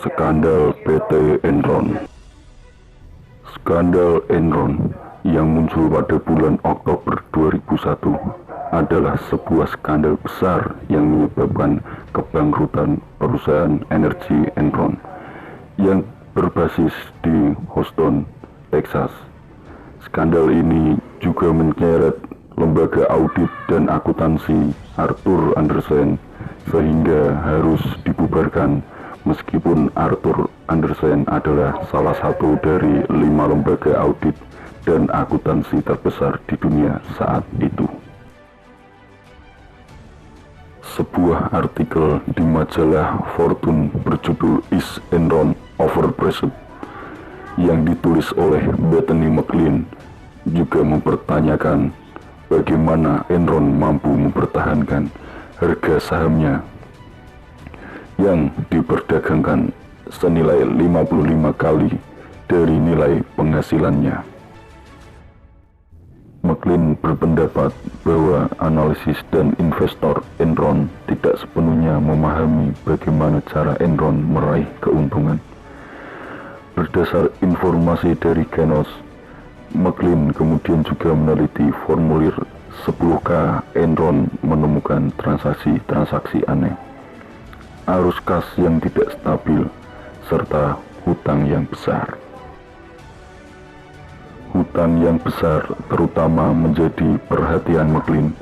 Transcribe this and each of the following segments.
Skandal PT Enron. Skandal Enron yang muncul pada bulan Oktober 2001 adalah sebuah skandal besar yang menyebabkan kebangkrutan perusahaan energi Enron yang berbasis di Houston, Texas. Skandal ini juga menyeret lembaga audit dan akuntansi Arthur Andersen sehingga harus dibubarkan, meskipun Arthur Andersen adalah salah satu dari 5 lembaga audit dan akuntansi terbesar di dunia saat itu. Sebuah artikel di majalah Fortune berjudul "Is Enron Overpriced?" yang ditulis oleh Bethany McLean juga mempertanyakan bagaimana Enron mampu mempertahankan harga sahamnya yang diperdagangkan senilai 55 kali dari nilai penghasilannya. McLean berpendapat bahwa analisis dan investor Enron tidak sepenuhnya memahami bagaimana cara Enron meraih keuntungan. Berdasar informasi dari Kenos, McLean kemudian juga meneliti formulir 10K Enron menemukan transaksi-transaksi aneh, arus kas yang tidak stabil, serta hutang yang besar. Hutang yang besar terutama menjadi perhatian McLean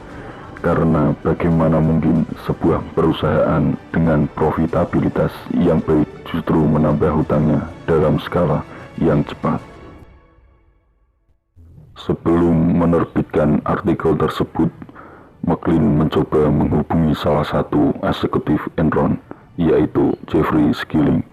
karena bagaimana mungkin sebuah perusahaan dengan profitabilitas yang baik justru menambah hutangnya dalam skala yang cepat. Sebelum menerbitkan artikel tersebut, McLean mencoba menghubungi salah satu eksekutif Enron, yaitu Jeffrey Skilling,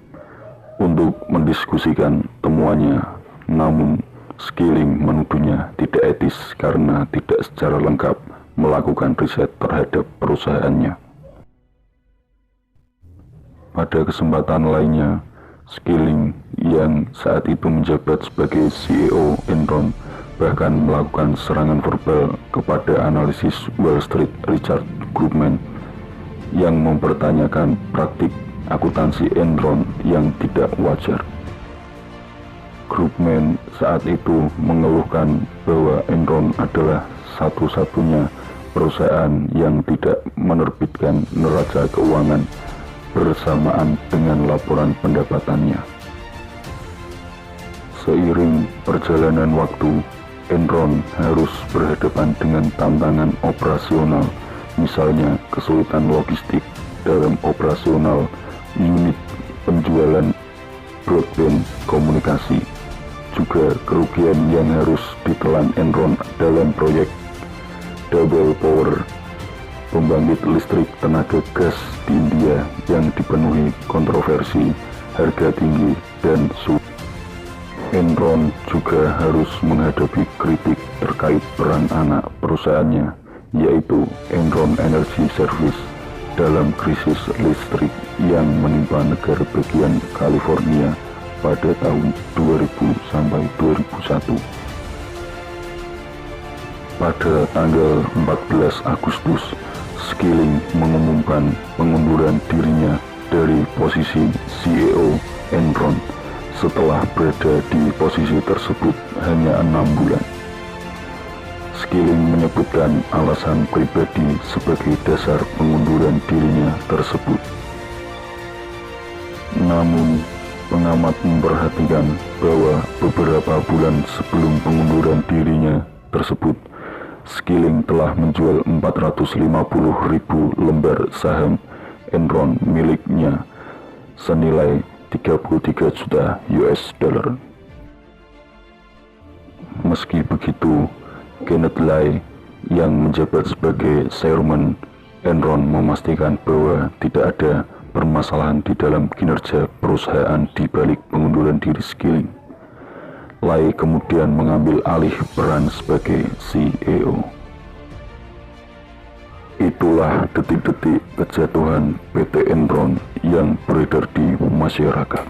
untuk mendiskusikan temuannya. Namun, Skilling menuduhnya tidak etis karena tidak secara lengkap melakukan riset terhadap perusahaannya. Pada kesempatan lainnya, Skilling yang saat itu menjabat sebagai CEO Enron bahkan melakukan serangan verbal kepada analisis Wall Street Richard Krugman yang mempertanyakan praktik akuntansi Enron yang tidak wajar. Krugman saat itu mengeluhkan bahwa Enron adalah satu-satunya perusahaan yang tidak menerbitkan neraca keuangan bersamaan dengan laporan pendapatannya. Seiring perjalanan waktu, Enron harus berhadapan dengan tantangan operasional, misalnya kesulitan logistik dalam operasional unit penjualan broadband komunikasi, juga kerugian yang harus ditelan Enron dalam proyek double power pembangkit listrik tenaga gas di India yang dipenuhi kontroversi, harga tinggi, dan suhu. Enron juga harus menghadapi kritik terkait peran anak perusahaannya, yaitu Enron Energy Service, dalam krisis listrik yang menimpa negara bagian California pada tahun 2000 sampai 2001. Pada tanggal 14 Agustus, Skilling mengumumkan pengunduran dirinya dari posisi CEO Enron setelah berada di posisi tersebut hanya 6 bulan. Skilling menyebutkan alasan pribadi sebagai dasar pengunduran dirinya tersebut. Namun, pengamat memperhatikan bahwa beberapa bulan sebelum pengunduran dirinya tersebut, Skilling telah menjual 450.000 lembar saham Enron miliknya senilai 33 juta US dollar. Meski begitu, Kenneth Lai yang menjabat sebagai chairman Enron memastikan bahwa tidak ada permasalahan di dalam kinerja perusahaan di balik pengunduran diri Skilling. Lai kemudian mengambil alih peran sebagai CEO. Itulah detik-detik kejatuhan PT Enron yang beredar di masyarakat.